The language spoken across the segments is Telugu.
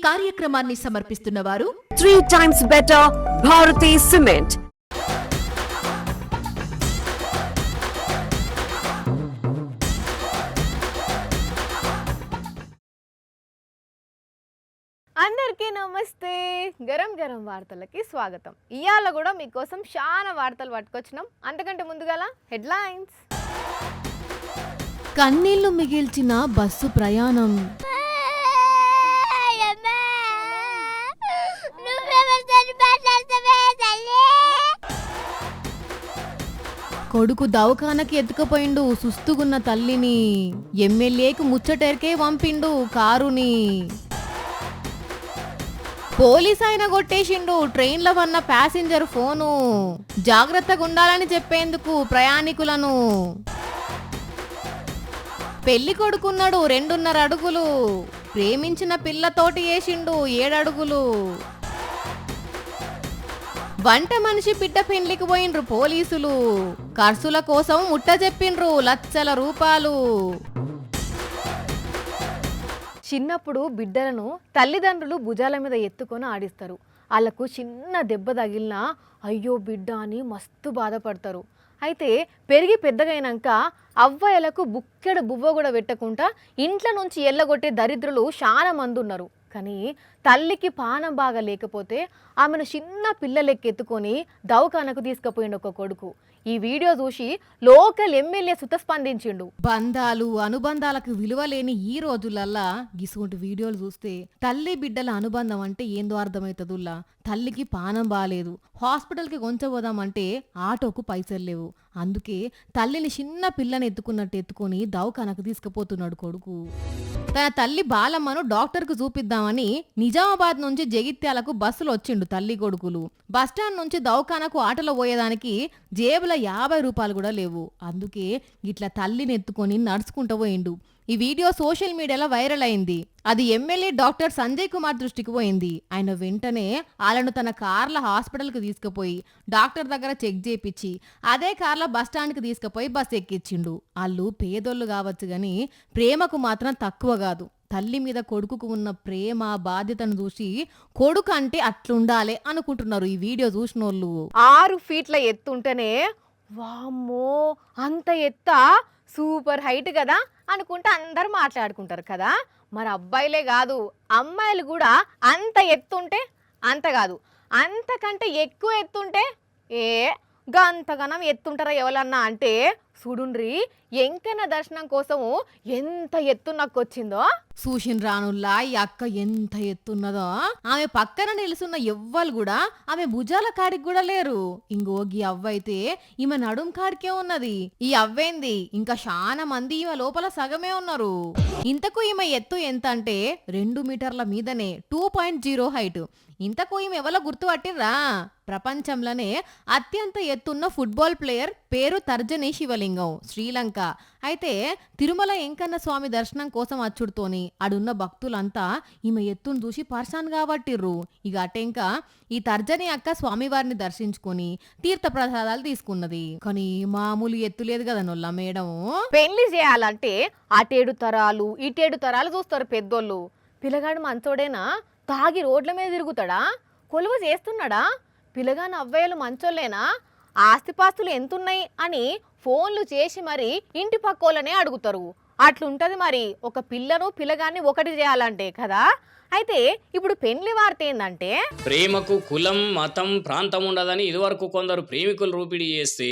కార్యక్రమాన్ని సమర్పిస్తున్న వారు 3 times better Bharati Cement. అందరికీ నమస్తే. గరం గరం వార్తలకి స్వాగతం. ఇవాళ కూడా మీకోసం చాలా వార్తలు పట్టుకొచ్చినాం. అంతకంటే ముందుగాల హెడ్లైన్స్. కన్నీళ్లు మిగిల్చిన బస్సు ప్రయాణం. కొడుకు దవాఖానకి ఎత్తుకుపోయిండు సుస్తుగున్న తల్లిని. ఎమ్మెల్యేకు ముచ్చటెరికే పంపిండు కారుని. పోలీస్ ఆయన కొట్టేసిండు ట్రైన్లో ఉన్న ప్యాసింజర్ ఫోను. జాగ్రత్తగా ఉండాలని చెప్పేందుకు ప్రయాణికులను. పెళ్లి కొడుకున్నాడు 2.5 అడుగులు. ప్రేమించిన పిల్లతోటి వేసిండు 7 అడుగులు. వంట మనిషి బిడ్డ పెళ్లికి పోయిండ్రు పోలీసులు. ఖర్చుల కోసం ముట్ట చెప్పిండ్రు లక్షల రూపాయలు. చిన్నప్పుడు బిడ్డలను తల్లిదండ్రులు భుజాల మీద ఎత్తుకొని ఆడిస్తారు. వాళ్ళకు చిన్న దెబ్బ తగిలినా అయ్యో బిడ్డ అని మస్తు బాధపడతారు. అయితే పెరిగి పెద్దగైనాక అవ్వయ్యలకు బుక్కెడు బువ్వ కూడా పెట్టకుండా ఇంట్లో నుంచి ఎల్లగొట్టే దరిద్రులు చాలా మంది ఉన్నారు. కానీ తల్లికి పానం బాగా లేకపోతే ఆమెను చిన్న పిల్లలెక్కెత్తుకొని దవాఖానకు తీసుకుపోయిండు ఒక కొడుకు. ఈ వీడియో చూసి లోకల్ ఎమ్మెల్యే సుతస్పందించిండు. బంధాలు అనుబంధాలకు విలువలేని ఈ రోజులల్లా గిసుంటి వీడియోలు చూస్తే తల్లి బిడ్డల అనుబంధం అంటే ఏందో అర్థమవుతుందిలా. తల్లికి పానం బాలేదు, హాస్పిటల్కి కొంచెపోదామంటే ఆటోకు పైసలు లేవు. అందుకే తల్లిని చిన్న పిల్లని ఎత్తుకున్నట్టు ఎత్తుకొని దవాఖానకు తీసుకుపోతున్నాడు కొడుకు. తన తల్లి బాలమ్మను డాక్టర్కు చూపిద్దామని నిజామాబాద్ నుంచి జగిత్యాలకు బస్సులు వచ్చిండు తల్లి కొడుకులు. బస్టాండ్ నుంచి దవాఖానకు ఆటోలో పోయేదానికి జేబుల 50 రూపాయలు కూడా లేవు. అందుకే ఇట్లా తల్లిని ఎత్తుకొని నడుచుకుంటూ పోయిండు. ఈ వీడియో సోషల్ మీడియాలో వైరల్ అయింది. అది ఎమ్మెల్యే డాక్టర్ సంజయ్ కుమార్ దృష్టికి పోయింది. ఆయన వెంటనే వాళ్ళను తన కార్ల హాస్పిటల్కి తీసుకుపోయి డాక్టర్ దగ్గర చెక్ చేయించి అదే కార్ల బస్టాండ్కి తీసుకుపోయి బస్ ఎక్కించిండు. వాళ్ళు పేదోళ్ళు కావచ్చు కానీ ప్రేమకు మాత్రం తక్కువ కాదు. తల్లి మీద కొడుకుకు ఉన్న ప్రేమ బాధ్యతను చూసి కొడుకు అంటే అట్లుండాలి అనుకుంటున్నారు ఈ వీడియో చూసిన వాళ్ళు. 6 ఫీట్ల ఎత్తుంటేనే వామ్మో అంత ఎత్త సూపర్ హైట్ కదా అనుకుంటే అందరు మాట్లాడుకుంటారు కదా. మరి అబ్బాయిలే కాదు అమ్మాయిలు కూడా అంత ఎత్తుంటే అంత కాదు అంతకంటే ఎక్కువ ఎత్తుంటే గంతగనం ఎత్తుంటారా ఎవరన్నా అంటే చూడుండ్రి ఎంకన్న దర్శనం కోసము ఎంత ఎత్తు నక్కొచ్చిందో. చూసిన రానుల్లా ఈ అక్క ఎంత ఎత్తున్నదో. ఆమె పక్కన నిలుసున్న ఎవ్వరు కూడా ఆమె భుజాల కాడికి కూడా లేరు. ఇంకోగి అవ్వైతే ఈమె నడుం కాడికే ఉన్నది. ఈ అవ్వేంది ఇంకా చాలా మంది ఈమె లోపల సగమే ఉన్నారు. ఇంతకు ఈమె ఎత్తు ఎంత అంటే 2 మీటర్ల మీదనే 2.0 హైట్. ఇంతకు ఈమె ఎవరో గుర్తుపట్టిర్రా? ప్రపంచంలోనే అత్యంత ఎత్తున్న ఫుట్బాల్ ప్లేయర్ పేరు తర్జని శివలింగం, శ్రీలంక. అయితే తిరుమల వెంకన్న స్వామి దర్శనం కోసం అచ్చుడుతోని అడున్న భక్తులంతా ఈమె ఎత్తును చూసి పర్సాన్ కాబట్టిర్రు. ఇక అటెంక ఈ తర్జని అక్క స్వామివారిని దర్శించుకొని తీర్థ ప్రసాదాలు తీసుకున్నది. కానీ మామూలు ఎత్తు లేదు కదా నొల్ల మేడం. పెళ్లి చేయాలంటే అటేడు తరాలు ఇటేడు తరాలు చూస్తారు పెద్దోళ్ళు. పిల్లగాడు మంచోడేనా? తాగి రోడ్ల మీద తిరుగుతాడా? కొలువు చేస్తున్నాడా? పిల్లగాని అవ్వయ్యలు మంచోళ్ళేనా? ఆస్తిపాస్తులు ఎంతున్నాయి అని ఫోన్లు చేసి మరి ఇంటి పక్కోళ్ళనే అడుగుతారు. అట్లుంటది మరి ఒక పిల్లను పిల్లగాన్ని ఒకటి చేయాలంటే కదా. అయితే ఇప్పుడు పెళ్లి వార్త ఏందంటే ప్రేమకు కులం మతం ప్రాంతం ఉండదని ఇదివరకు కొందరు ప్రేమికులు రూపిడి చేస్తే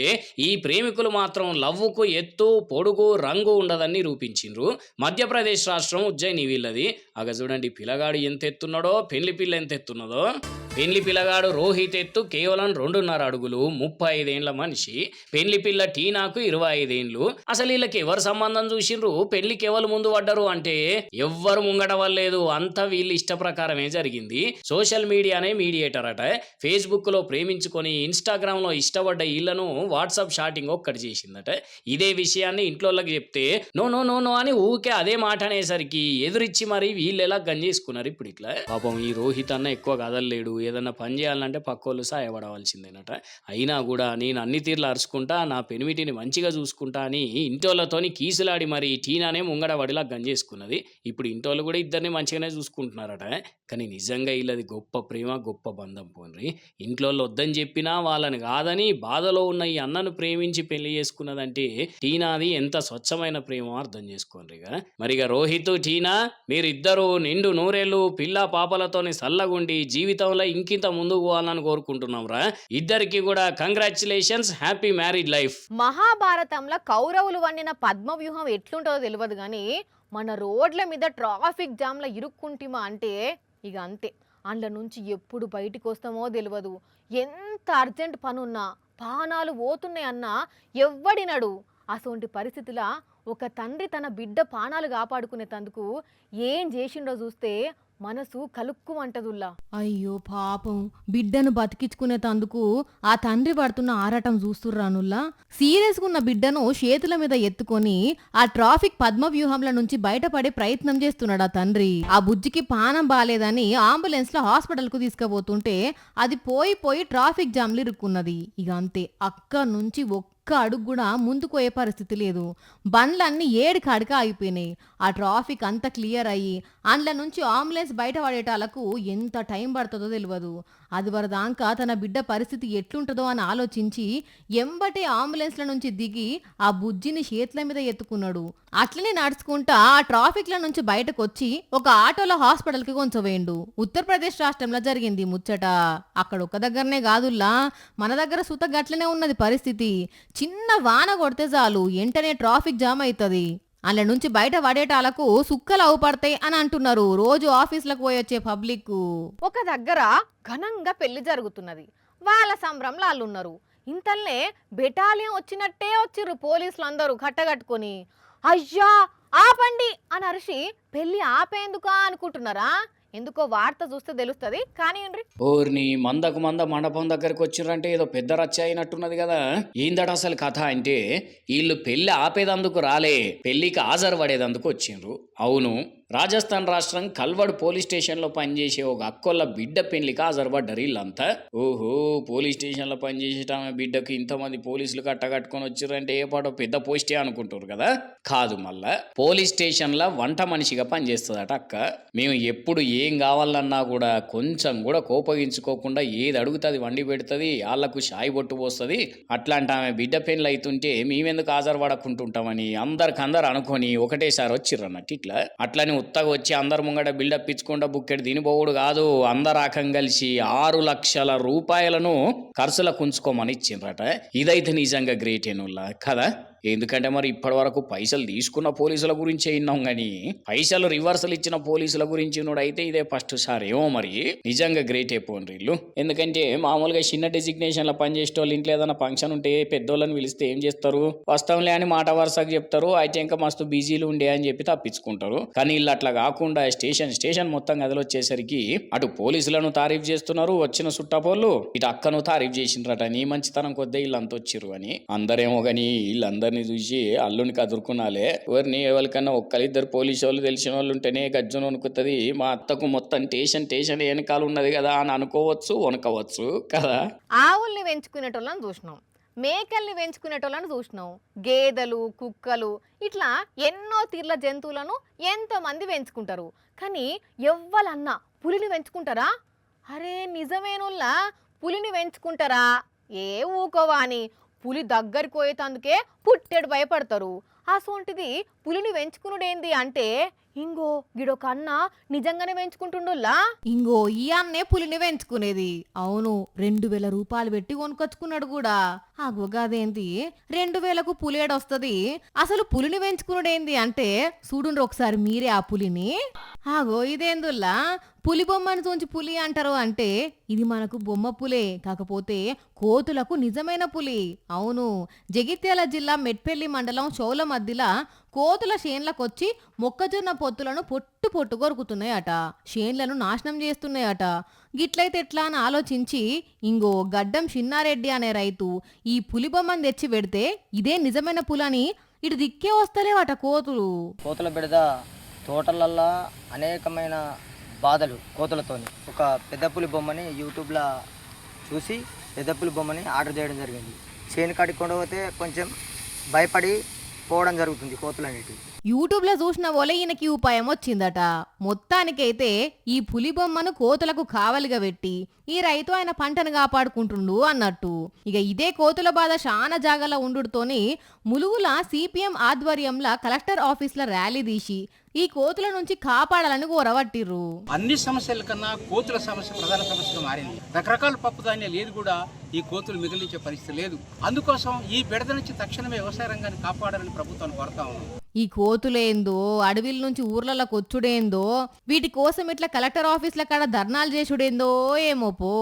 ఈ ప్రేమికులు మాత్రం లవ్వుకు ఎత్తు పొడుగు రంగు ఉండదని రూపించిండ్రు. మధ్యప్రదేశ్ రాష్ట్రం ఉజ్జయిని వీళ్ళది. అగ చూడండి పిల్లగాడు ఎంత ఎత్తున్నాడో, పెళ్లి పిల్ల ఎంత ఎత్తున్నదో. పెళ్లి పిల్లగాడు రోహిత్ ఎత్తు కేవలం 2.5 అడుగులు, 35 ఏండ్ల మనిషి. పెళ్లి పిల్ల టీనాకు 25 ఏండ్లు. అసలు వీళ్ళకి ఎవరు సంబంధం చూసిండ్రు? పెళ్లికి ఎవరు ముందు పడ్డరు అంటే ఎవ్వరు ముంగడవలేదు. అంతా వీళ్ళు ఇష్ట ప్రకారమే జరిగింది. సోషల్ మీడియానే మీడియేటర్ అట. ఫేస్బుక్ లో ప్రేమించుకొని ఇన్స్టాగ్రామ్ లో ఇష్టపడ్డ వీళ్ళను వాట్సాప్ షాటింగ్ ఒక్కటి చేసిందట. ఇదే విషయాన్ని ఇంట్లోకి చెప్తే నో నో నో నో అని ఊకే అదే మాట అనేసరికి ఎదురిచ్చి మరి వీళ్ళు ఎలా గంజేసుకున్నారు. ఇప్పుడు ఇట్లా పాపం ఈ రోహిత్ అన్న ఎక్కువ కదలలేడు. ఏదన్నా పని చేయాలంటే పక్కోళ్ళు సాయపడవలసిందేనట. అయినా కూడా నేను అన్ని తీర్లు అరుచుకుంటా, నా పెనిమిటిని మంచిగా చూసుకుంటా అని ఇంటోళ్ళతోని కీసులాడి మరి టీనానే ముంగడ వడిలా గంజేసుకున్నది. ఇప్పుడు ఇంటోళ్ళు కూడా ఇద్దరిని మంచిగానే చూసుకుంటున్నారు. అనుకుంటున్నారట. కానీ నిజంగా వీళ్ళది గొప్ప ప్రేమ, గొప్ప బంధం పోన్రి. ఇంట్లోళ్ళు వద్దని చెప్పినా వాళ్ళని కాదని బాధలో ఉన్న ఈ అన్నను ప్రేమించి పెళ్లి చేసుకున్నదంటే టీనాది ఎంత స్వచ్ఛమైన ప్రేమో అర్థం చేసుకోండిగా. మరిగా రోహిత్, టీనా మీరిద్దరూ నిండు నూరేళ్ళు పిల్ల పాపలతోని సల్లగుండి జీవితంలో ఇంకింత ముందుకు పోవాలని కోరుకుంటున్నాంరా. ఇద్దరికి కూడా కంగ్రాచులేషన్స్, హ్యాపీ మ్యారీడ్ లైఫ్. మహాభారతంలో కౌరవులు వండిన పద్మవ్యూహం ఎట్లుంటుందో తెలియదు కానీ మన రోడ్ల మీద ట్రాఫిక్ జామ్లో ఇరుక్కుంటిమా అంటే ఇక అంతే. అందులో నుంచి ఎప్పుడు బయటికి వస్తామో తెలియదు. ఎంత అర్జెంట్ పనున్నా పానాలు పోతున్నాయన్నా ఎవ్వడినడు. అసోంటి పరిస్థితిలో ఒక తండ్రి తన బిడ్డ పానాలు కాపాడుకునేటందుకు ఏం చేసిండో చూస్తే మనసు కలుక్కుమంటదుల్లా. అయ్యో పాపం, బిడ్డను బతికించుకునేటందుకు ఆ తండ్రి పడుతున్న ఆరాటం చూస్తుర్రానుల్లా. సీరియస్గా ఉన్న బిడ్డను చేతుల మీద ఎత్తుకొని ఆ ట్రాఫిక్ పద్మవ్యూహంల నుంచి బయటపడే ప్రయత్నం చేస్తున్నాడు ఆ తండ్రి. ఆ బుజ్జికి పానం బాలేదని అంబులెన్స్ లో హాస్పిటల్ కు తీసుకుపోతుంటే అది పోయి ట్రాఫిక్ జామ్లు ఇరుక్కున్నది. ఇక అంతే, అక్కడి నుంచి ఒక్క అడుగు కూడా ముందుకు పోయే పరిస్థితి లేదు. బండ్లన్నీ ఏడికాడిగా ఆగిపోయినాయి. ఆ ట్రాఫిక్ అంతా క్లియర్ అయ్యి అందులో నుంచి అంబులెన్స్ బయట పడేటాలకు ఎంత టైం పడుతుందో తెలియదు. అది వరదాకా తన బిడ్డ పరిస్థితి ఎట్లుంటుందో అని ఆలోచించి ఎంబటే అంబులెన్స్ల నుంచి దిగి ఆ బుజ్జిని చేతుల మీద ఎత్తుకున్నాడు. అట్లనే నడుచుకుంటా ఆ ట్రాఫిక్ల నుంచి బయటకు వచ్చి ఒక ఆటోలో హాస్పిటల్కి కొంచవేయండు. ఉత్తరప్రదేశ్ రాష్ట్రంలో జరిగింది ముచ్చట. అక్కడ ఒక దగ్గరనే కాదుల్లా, మన దగ్గర సుత గట్లనే ఉన్నది పరిస్థితి. చిన్న వాన కొడితే చాలు వెంటనే ట్రాఫిక్ జామ్ అవుతుంది. అందులో నుంచి బయట పడేటాలకు సుక్కలు అవుపడతాయి అని అంటున్నారు రోజు ఆఫీసులకు పోయొచ్చే పబ్లిక్. ఒక దగ్గర ఘనంగా పెళ్లి జరుగుతున్నది. వాళ్ళ సంబరంలో వాళ్ళు ఉన్నారు. ఇంతల్నే బెటాలియన్ వచ్చినట్టే వచ్చిర్రు పోలీసులు అందరూ కట్టగట్టుకొని. అయ్యా ఆపండి అని అరిచి పెళ్లి ఆపేందుకా అనుకుంటున్నారా? ఎందుకో వార్త చూస్తే తెలుస్తుంది. కానీ ఓర్ని మందకు మంద మండపం దగ్గరకు వచ్చిర్రంటే ఏదో పెద్ద రచ్చ అయినట్టున్నది కదా. ఏందట అసలు కథ అంటే, వీళ్ళు పెళ్లి ఆపేదందుకు రాలే, పెళ్లికి హాజరు పడేదందుకు వచ్చిండ్రు. అవును, రాజస్థాన్ రాష్ట్రం కల్వడ్ పోలీస్ స్టేషన్లో పనిచేసే ఒక అక్కోళ్ళ బిడ్డ పెళ్లికి హాజరుపడ్డారు వీళ్ళంతా. ఓహో, పోలీస్ స్టేషన్లో పనిచేసేట ఆమె బిడ్డకు ఇంతమంది పోలీసులు కట్టగట్టుకొని వచ్చిర్రంటే ఏ పాటో పెద్ద పోస్టే అనుకుంటారు కదా. కాదు, మళ్ళా పోలీస్ స్టేషన్లో వంట మనిషిగా పనిచేస్తుందట అక్క. మేము ఎప్పుడు ఏం కావాలన్నా కూడా కొంచెం కూడా కోపగించుకోకుండా ఏది అడుగుతుంది వండి పెడుతుంది, వాళ్ళకు షాయి బొట్టు పోస్తుంది. అట్లాంటి ఆమె బిడ్డ పెళ్లి అవుతుంటే మేమెందుకు హాజరు పడకుంటుంటామని అందరికందరు అనుకొని ఒకటేసారి వచ్చిర్రన్నట్టు. ఇట్లా అట్లని ఉత్తగా వచ్చి అందరు ముంగట బిల్డప్ ఇచ్చుకుంటా బుక్కెట్ తినిపోవుడు కాదు. అందరు ఆకం కలిసి 6 లక్షల రూపాయలను ఖర్చులకు ఉంచుకోమని ఇచ్చిండ్రట. ఇదైతే నిజంగా గ్రేట్ ఏనుల్లా కదా. ఎందుకంటే మరి ఇప్పటి వరకు పైసలు తీసుకున్న పోలీసుల గురించే విన్నాం కానీ పైసలు రివర్సల్ ఇచ్చిన పోలీసుల గురించి అయితే ఇదే ఫస్ట్ సార్. ఏమో మరి నిజంగా గ్రేట్ అయిపోండి వీళ్ళు. ఎందుకంటే మామూలుగా చిన్న డెసిగ్నేషన్లో పనిచేసే వాళ్ళు ఇంట్లో ఏదైనా ఫంక్షన్ ఉంటే పెద్దోళ్ళని పిలిస్తే ఏం చేస్తారు, వస్తాంలే అని మాట వరుసకు చెప్తారు. అయితే ఇంకా మస్తు బిజీలు ఉండే అని చెప్పి తప్పించుకుంటారు. కానీ వీళ్ళు అట్లా కాకుండా స్టేషన్ మొత్తం గదిలో వచ్చేసరికి అటు పోలీసులను తారీఫ్ చేస్తున్నారు, వచ్చిన సుట్టపోళ్ళు ఇటు అక్కను తారీఫ్ చేసిండ్రట. నీ మంచితనం కొద్దే వీళ్ళంతా వచ్చిర్రు అని. అందరేమో కానీ వీళ్ళందరినీ చూసి అల్లుని కదురుకున్నాలే. ఎవరిని ఎవరికన్నా ఒక్కరిద్దరు పోలీసు వాళ్ళు తెలిసిన వాళ్ళు ఉంటేనే గజ్జును వణుకుతుంది. మా అత్తకు మొత్తం స్టేషన్ వెనకాల ఉన్నది కదా అని అనుకోవచ్చు, వణకవచ్చు కదా. ఆవుల్ని పెంచుకునేటోళ్ళని చూసినాం, మేకల్ని పెంచుకునేటోళ్ళని చూసినాం, గేదెలు, కుక్కలు ఇట్లా ఎన్నో తీర్ల జంతువులను ఎంతోమంది పెంచుకుంటారు. కానీ ఎవ్వలన్నా పులిని పెంచుకుంటారా? అరే నిజమేనుల్లా, పులిని పెంచుకుంటారా? ఏ ఊకోవా అని పులి దగ్గరికి పోయేటందుకే పుట్టెడు భయపడతారు. అసోంటిది పులిని పెంచుకునుడేంది అంటే ఇంగో గిడొక అన్న నిజంగానే పెంచుకుంటుండుల్లా. ఇంగో ఈ అన్నే పులిని పెంచుకునేది. అవును, 2000 రూపాయలు పెట్టి కొనుకొచ్చుకున్నాడు కూడా. అదేంటి 2000కు పులేడొస్తుంది? అసలు పులిని పెంచుకున్నాడేంది అంటే చూడుండ్రు ఒకసారి మీరే ఆ పులిని. ఇదేందుల్లా పులి బొమ్మను చూంచి పులి అంటారు అంటే ఇది మనకు బొమ్మ పులే, కాకపోతే కోతులకు నిజమైన పులి. అవును, జగిత్యాల జిల్లా మెట్పల్లి మండలం చౌల మధ్యలో కోతుల చేన్లకొచ్చి మొక్కజొన్న పొత్తులను పొట్టు కొరుకుతున్నాయట, చేన్లను నాశనం చేస్తున్నాయట. గిట్లయితే ఎట్లా అని ఆలోచించి ఇంగో గడ్డం చిన్నారెడ్డి అనే రైతు ఈ పులి బొమ్మను తెచ్చి పెడితే ఇదే నిజమైన పులని ఇటు దిక్కే వస్తలేవట కోతులు. కోతుల బిడద తోటలల్లో అనేకమైన బాధలు కోతులతోని. ఒక పెద్ద పులి బొమ్మని యూట్యూబ్లో చూసి పెద్ద పులి బొమ్మని ఆర్డర్ చేయడం జరిగింది. చేను కాడికి కొండపోతే కొంచెం భయపడి పోవడం జరుగుతుంది కోతులు అనేటివి. యూట్యూబ్లో చూసిన వోలే ఈయనకి ఈ ఉపాయం వచ్చిందట. మొత్తానికైతే ఈ పులి బొమ్మను కోతులకు కావలిగా పెట్టి ఈ రైతు ఆయన పంటను కాపాడుకుంటుండు అన్నట్టు. ఇక ఇదే కోతుల బాధ చాలా జాగాలో ఉండుతోని ములుగుల సిపిఎం ఆధ్వర్యంలో కలెక్టర్ ఆఫీస్లో ర్యాలీ తీసి ఈ కోతుల నుంచి కాపాడాలని కోరవట్టిర్రు. అన్ని సమస్యల కన్నా కోతుల సమస్య ప్రధాన సమస్యగా మారింది. రకరకాల పప్పు ధాన్యాలు ఏది కూడా ఈ కోతులు మిగిలించే పరిస్థితి లేదు. అందుకోసం ఈ బెడద నుంచి తక్షణమే వ్యవసాయ రంగాన్ని కాపాడాలని ప్రభుత్వాన్ని కోరుతా ఉన్నాం. ఈ కోతులేందో, అడవిల నుంచి ఊర్లలోకి వచ్చుడేందో, వీటి కోసం ఇట్లా కలెక్టర్ ఆఫీస్ల కాడ ధర్నాలు చేసుడేందో ఏమో పో.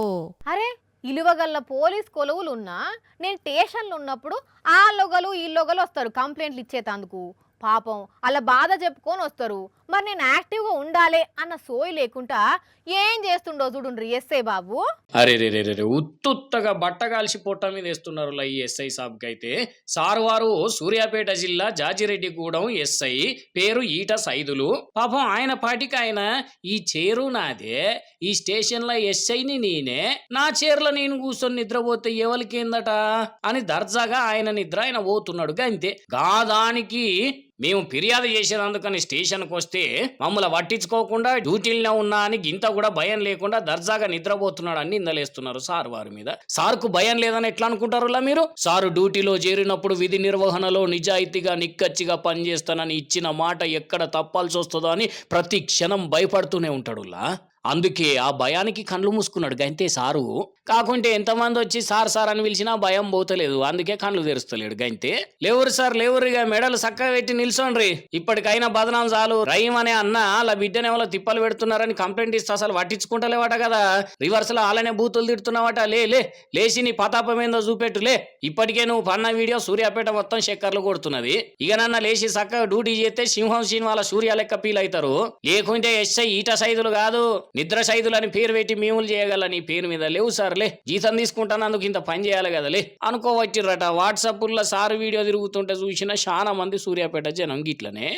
అరే ఇలువగల్ల పోలీస్ కొలువులున్నా నేను స్టేషన్లో ఉన్నప్పుడు ఆ లొగలు ఈ లొగలు వస్తారు కంప్లైంట్లు ఇచ్చేతందుకు. పాపం అలా బాధ చెప్పుకొని వస్తారు. మరి నేను యాక్టివ్గా ఉండాలి అన్న సోయి లేకుండా ఏం చేస్తుండో చూడుండ్రి ఎస్ఐ బాబు. అరే రే రే రే ఉత్తుత్తగా బట్టగాల్చి పొట్ట మీద వేస్తున్నారు ఈ ఎస్ఐ సాబ్కి అయితే. సార్ వారు సూర్యాపేట జిల్లా జాజిరెడ్డిగూడెం ఎస్ఐ, పేరు ఈట సైదులు. పాపం ఆయన పాటికి ఆయన ఈ చేరు నాదే, ఈ స్టేషన్ లో ఎస్ఐని నేనే, నా చీరలో నేను కూర్చొని నిద్రపోతే ఎవరికేందట అని దర్జాగా ఆయన నిద్ర ఆయన పోతున్నాడు. అంతే గాదానికి మేము ఫిర్యాదు చేసేదందుకని స్టేషన్కి వస్తే మమ్మల్ని పట్టించుకోకుండా డ్యూటీలో ఉన్నా అని గింత కూడా భయం లేకుండా దర్జాగా నిద్రపోతున్నాడు అని నిందలేస్తున్నారు సార్ వారి మీద. సార్కు భయం లేదని ఎట్లా అనుకుంటారులా మీరు? సారు డ్యూటీలో చేరినప్పుడు విధి నిర్వహణలో నిజాయితీగా నిక్కచ్చిగా పనిచేస్తానని ఇచ్చిన మాట ఎక్కడ తప్పాల్సి వస్తుందో అని ప్రతి క్షణం భయపడుతూనే ఉంటాడులా. అందుకే ఆ భయానికి కళ్ళు మూసుకున్నాడు గంతే సారు. కాకుంటే ఎంతమంది వచ్చి సార్ సార్ అని పిలిచినా భయం పోతలేదు, అందుకే కళ్ళు తెరుస్తలేడు గంతే. లేవురు సార్ లేవురు, ఇక మెడలు చక్కగా పెట్టి నిల్చోండ్రి. ఇప్పటికైనా బదనాం చాలు. రహీం అనే అన్న అలా బిడ్డనే వాళ్ళ తిప్పలు పెడుతున్నారని కంప్లైంట్ ఇస్తే అసలు పట్టించుకుంటలేవాట కదా. రివర్స్ లో అలానే బూతులు తిడుతున్నావట. లేచి నీ పతాపం ఏందో చూపెట్టులే. ఇప్పటికే నువ్వు పన్న వీడియో సూర్యాపేట మొత్తం చక్కర్లు కొడుతున్నది. ఇక నన్న లేచి చక్కగా డ్యూటీ చేస్తే సింహం సినిమాల సూర్య లెక్క ఫీల్ అవుతారు. లేకుంటే ఎస్ఐ ఈట సైదులు కాదు, నిద్ర సైదులు అని పేరు పెట్టి మేములు చేయగల నీ పేరు మీద లేవు సార్లే. జీతం తీసుకుంటానందుకు ఇంత పని చేయాలి కదలే అనుకోవచ్చిర్రట. వాట్సాప్ లో సార్ వీడియో తిరుగుతుంటే చూసిన చాలా మంది సూర్యాపేట జనం గిట్లనే.